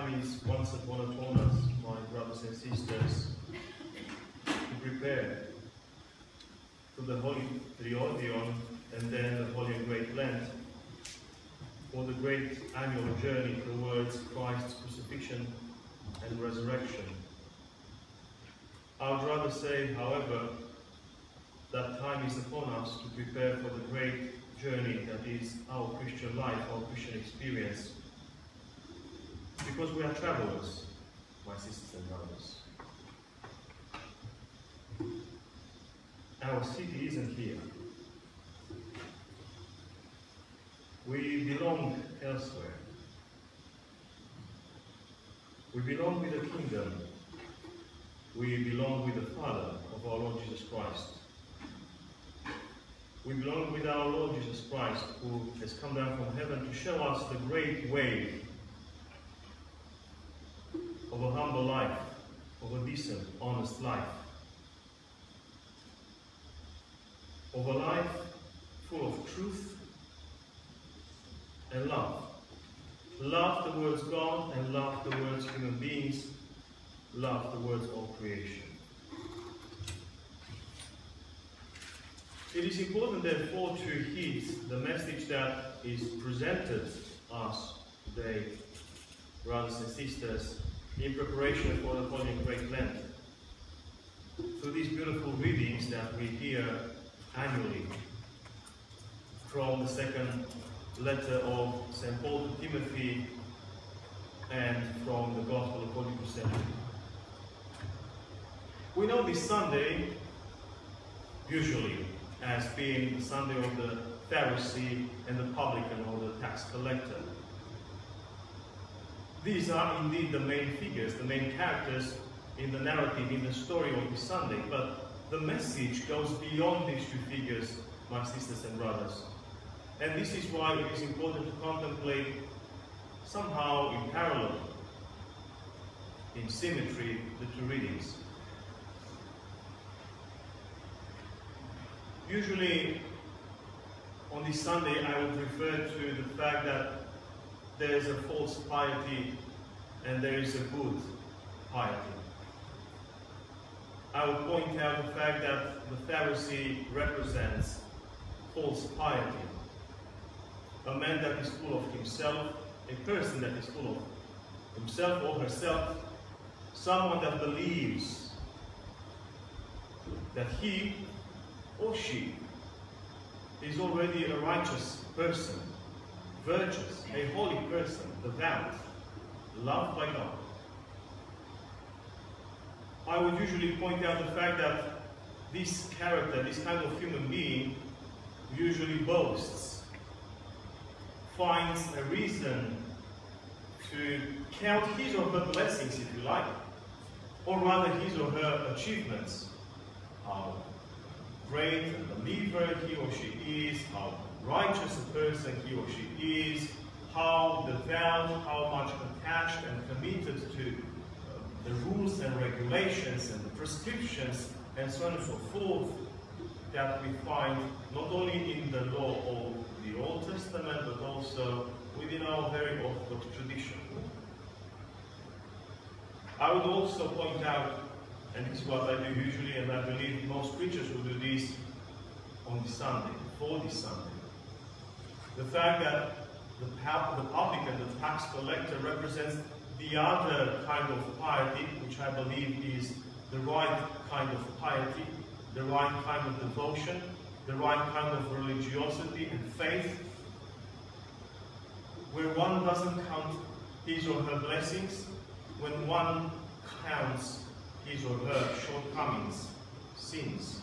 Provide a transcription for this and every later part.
time is once upon us, my brothers and sisters, to prepare for the Holy Triodion and then the Holy and Great Lent, for the great annual journey towards Christ's crucifixion and resurrection. I would rather say, however, that time is upon us to prepare for the great journey that is our Christian life, our Christian experience, because we are travelers, my sisters and brothers. Our city isn't here. We belong elsewhere. We belong with the kingdom. We belong with the Father of our Lord Jesus Christ. We belong with our Lord Jesus Christ, who has come down from heaven to show us the great way of a humble life, of a decent, honest life, of a life full of truth and love. Love towards God and love towards human beings, love towards all creation. It is important, therefore, to heed the message that is presented us today, brothers and sisters, in preparation for the Holy and Great Lent. Through these beautiful readings that we hear annually from the second letter of St. Paul to Timothy and from the Gospel according to St. Luke. We know this Sunday, usually, as being the Sunday of the Pharisee and the publican, or the tax collector. These are indeed the main figures, the main characters in the narrative, in the story of this Sunday. But the message goes beyond these two figures, my sisters and brothers. And this is why it is important to contemplate somehow in parallel, in symmetry, the two readings. Usually, on this Sunday, I would refer to the fact that there is a false piety and there is a good piety. I would point out the fact that the Pharisee represents false piety. A man that is full of himself, a person that is full of himself or herself, someone that believes that he or she is already a righteous person, virtuous, a holy person, devout, loved by God. I would usually point out the fact that this character, this kind of human being, usually boasts, finds a reason to count his or her blessings, if you like, or rather his or her achievements. How great a believer he or she is, how righteous a person he or she is, how devout, how much attached and committed to the rules and regulations and the prescriptions and so on and so forth that we find not only in the law of the Old Testament but also within our very Orthodox tradition. I would also point out, and this is what I do usually, and I believe most preachers will do this on this Sunday, for this Sunday, the fact that the publican, the tax collector, represents the other kind of piety, which I believe is the right kind of piety, the right kind of devotion, the right kind of religiosity and faith, where one doesn't count his or her blessings, when one counts his or her shortcomings, sins,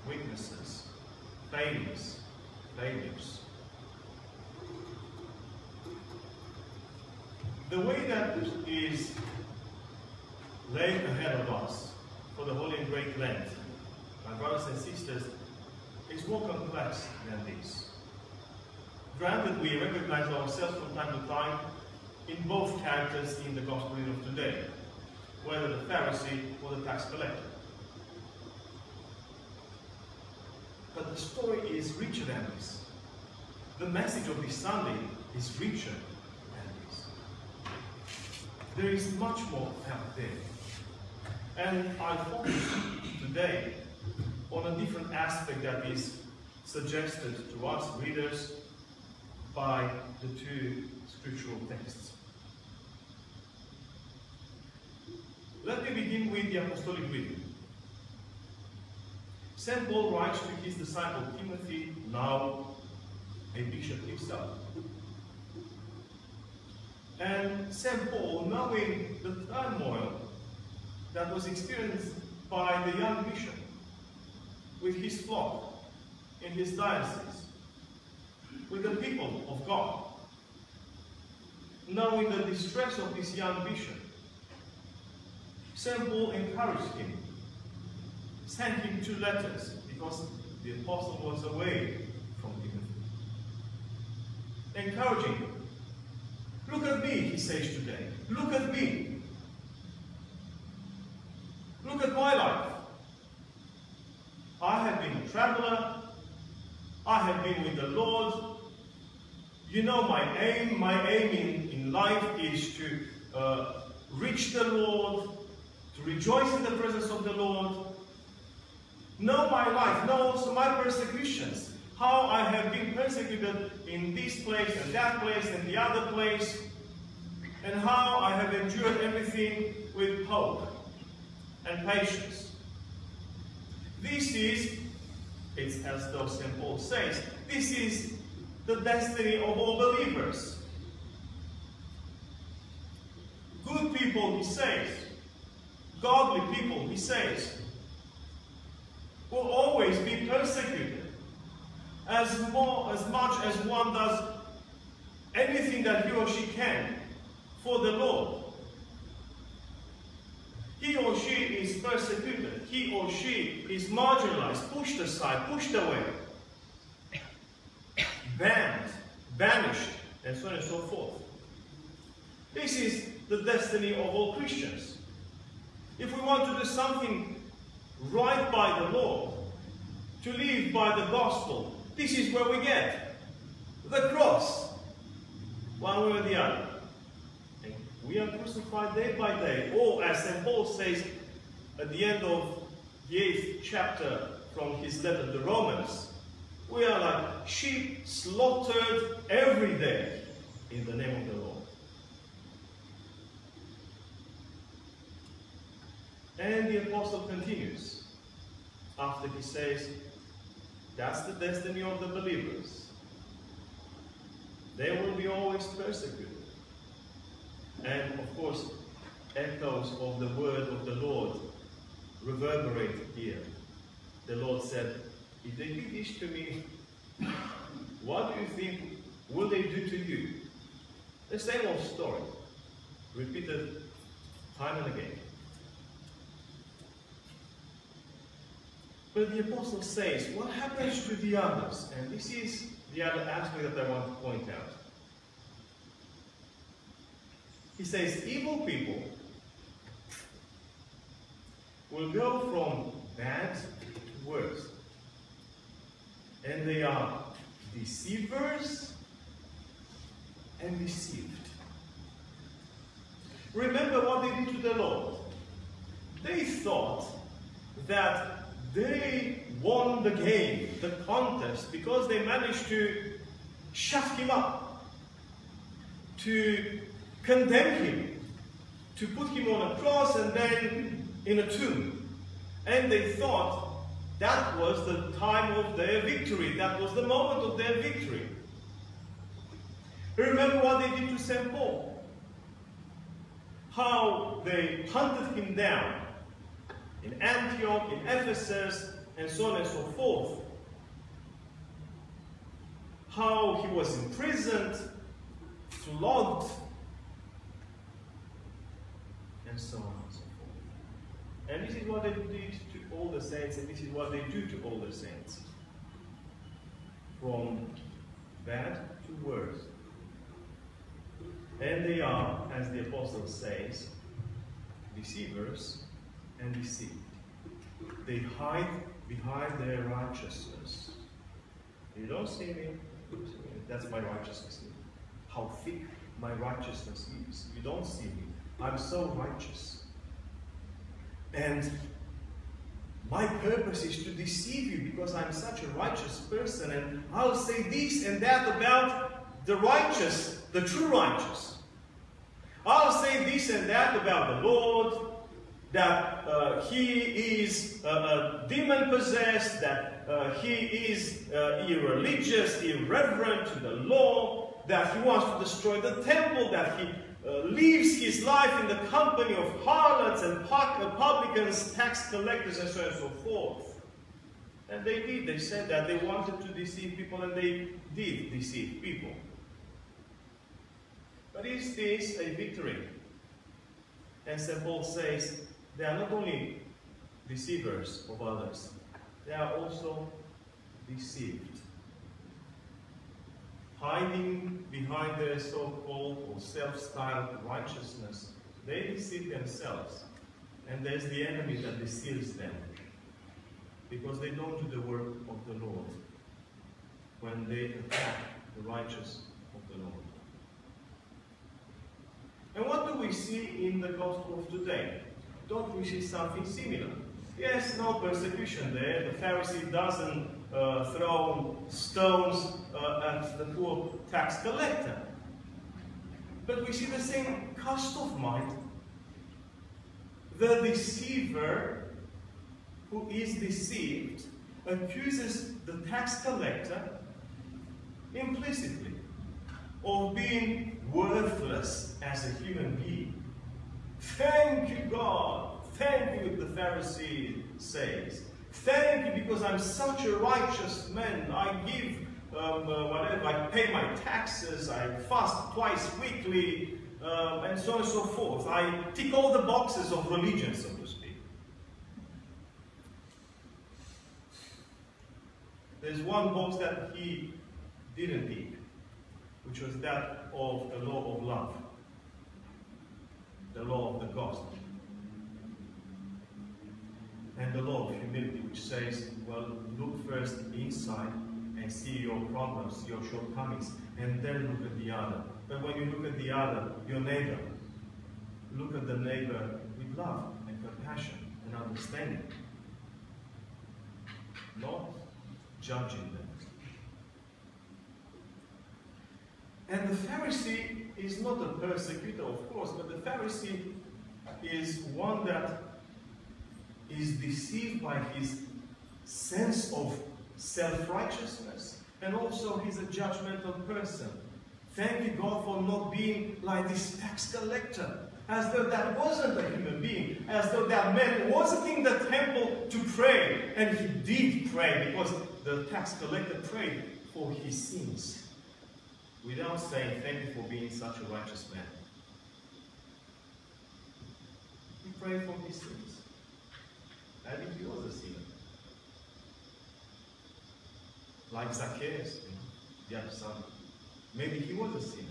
weaknesses, failures. The way that is laid ahead of us for the Holy and Great Lent, my brothers and sisters, is more complex than this. Granted, we recognize ourselves from time to time in both characters in the Gospel reading of today, whether the Pharisee or the tax collector. But the story is richer than this. The message of this Sunday is richer than this. there is much more out there. And I focus today on a different aspect that is suggested to us readers by the two scriptural texts. Let me begin with the apostolic reading. St. Paul writes to his disciple Timothy, now a bishop himself. And St. Paul, knowing the turmoil that was experienced by the young bishop with his flock in his diocese, with the people of God, knowing the distress of this young bishop, St. Paul encouraged him, sent him 2 letters, because the apostle was away from Timothy. Encouraging him. Look at me, he says today. Look at me. Look at my life. I have been a traveler. I have been with the Lord. You know my aim. My aim in life is to reach the Lord, to rejoice in the presence of the Lord. Know my life. Know also my persecutions. How I have been persecuted in this place and that place and the other place. And how I have endured everything with hope and patience. This is, it's as though St. Paul says, this is the destiny of all believers. Good people, he says, godly people, he says, will always be persecuted as much as one does anything that he or she can for the Lord. He or she is persecuted. He or she is marginalized, pushed aside, pushed away, banned, banished, and so on and so forth. This is the destiny of all Christians. If we want to do something right by the Lord, to live by the gospel, this is where we get the cross, one way or the other. And we are crucified day by day, or as St. Paul says at the end of the 8th chapter from his letter to the Romans, we are like sheep slaughtered every day in the name of the Lord. And the apostle continues after he says, that's the destiny of the believers. They will be always persecuted. And of course, echoes of the word of the Lord reverberate here. The Lord said, if they do this to me, what do you think will they do to you? The same old story, repeated time and again. But the apostle says, what happens to the others? And this is the other aspect that I want to point out. He says, evil people will go from bad to worse. And they are deceivers and deceived. Remember what they did to the Lord. They thought that they won the game, the contest, because they managed to shut him up, to condemn him, to put him on a cross and then in a tomb. And they thought that was the time of their victory, that was the moment of their victory. Remember what they did to St. Paul? How they hunted him down in Antioch, in Ephesus, and so on and so forth. How he was imprisoned, flogged, and so on and so forth. And this is what they did to all the saints, and this is what they do to all the saints. From bad to worse. And they are, as the apostle says, deceivers and deceived. They hide behind their righteousness. You don't see me, that's my righteousness. How thick my righteousness is. You don't see me. I'm so righteous. And my purpose is to deceive you because I'm such a righteous person, and I'll say this and that about the righteous, the true righteous. I'll say this and that about the Lord, that he is demon-possessed, that he is irreligious, irreverent to the law, that he wants to destroy the temple, that he lives his life in the company of harlots and publicans, tax collectors, and so on and so forth. And they did. They said that they wanted to deceive people, and they did deceive people. But is this a victory? And St. Paul says, they are not only deceivers of others, they are also deceived. Hiding behind their so-called or self-styled righteousness, they deceive themselves. And there's the enemy that deceives them, because they don't do the work of the Lord when they attack the righteous of the Lord. And what do we see in the gospel of today? Don't we see something similar? Yes, no persecution there. The Pharisee doesn't throw stones at the poor tax collector. But we see the same cast of mind. The deceiver who is deceived accuses the tax collector implicitly of being worthless as a human being. Thank you, God. Thank you, the Pharisee says. Thank you because I'm such a righteous man. I give whatever, I pay my taxes, I fast twice weekly, and so on and so forth. I tick all the boxes of religion, so to speak. There's one box that he didn't tick, which was that of the law of love, the law of the gospel, and the law of humility, which says, well, look first inside and see your problems, your shortcomings, and then look at the other. But when you look at the other, your neighbor, look at the neighbor with love and compassion and understanding, not judging them. And the Pharisee is not a persecutor, of course, but the Pharisee is one that is deceived by his sense of self-righteousness, and also he's a judgmental person. Thank you, God, for not being like this tax collector, as though that wasn't a human being, as though that man wasn't in the temple to pray, and he did pray because the tax collector prayed for his sins, without saying thank you for being such a righteous man. He prayed for his sins. Maybe he was a sinner. Like Zacchaeus, the other son. Maybe he was a sinner.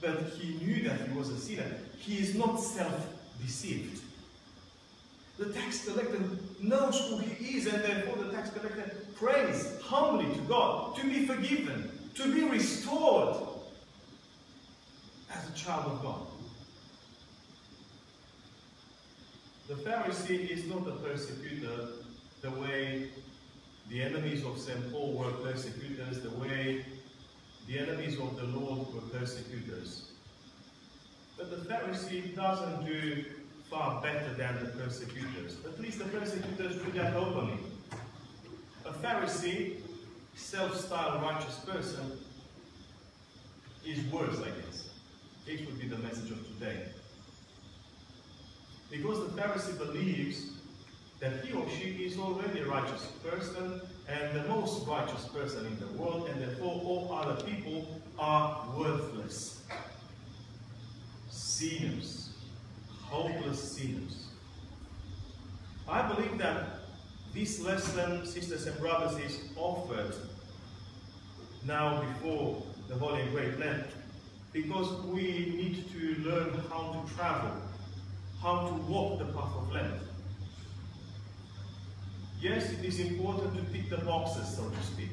But he knew that he was a sinner. He is not self-deceived. The tax collector knows who he is, and therefore the tax collector prays humbly to God to be forgiven, to be restored as a child of God. The Pharisee is not a persecutor the way the enemies of St. Paul were persecutors, the way the enemies of the Lord were persecutors. But the Pharisee doesn't do far better than the persecutors. At least the persecutors do that openly. A Pharisee, self-styled righteous person, is worse, I guess. This would be the message of today. Because the Pharisee believes that he or she is already a righteous person and the most righteous person in the world, and therefore all other people are worthless. Sinners. Hopeless sinners. I believe that this lesson, sisters and brothers, is offered now before the Holy and Great Lent, because we need to learn how to travel, how to walk the path of Lent. Yes, it is important to tick the boxes, so to speak.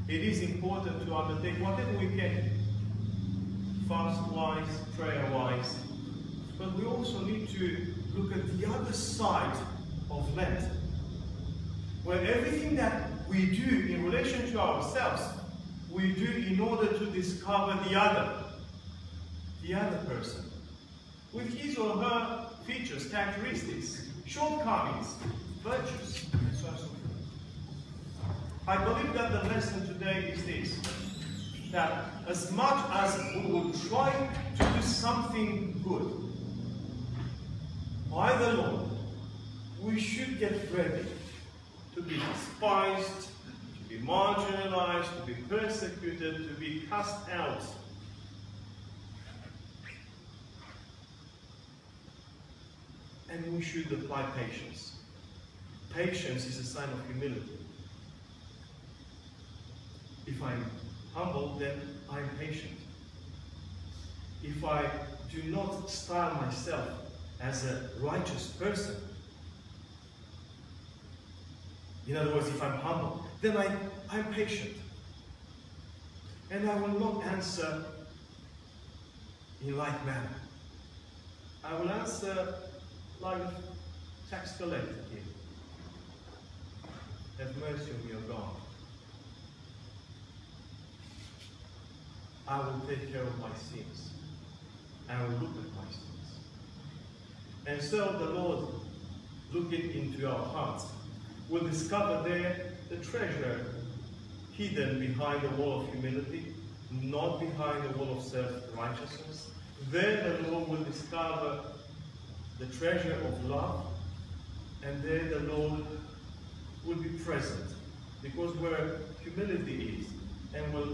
It is important to undertake whatever we can fast-wise, prayer-wise, but we also need to look at the other side of Lent, where everything that we do in relation to ourselves, we do in order to discover the other person, with his or her features, characteristics, shortcomings, virtues, and so on and so forth. I believe that the lesson today is this, that as much as we will try to do something good by the Lord, we should get ready to be despised, to be marginalized, to be persecuted, to be cast out. And we should apply patience. Patience is a sign of humility. If I'm humble, then I'm patient. If I do not style myself as a righteous person, in other words, if I'm humble, then I'm patient. And I will not answer in like manner. I will answer like a tax collector here. Have mercy on me, O God. I will take care of my sins. I will look at my sins. And so the Lord, looking into our hearts, will discover there the treasure hidden behind the wall of humility, not behind the wall of self-righteousness. There the Lord will discover the treasure of love, and there the Lord will be present, because where humility is, and where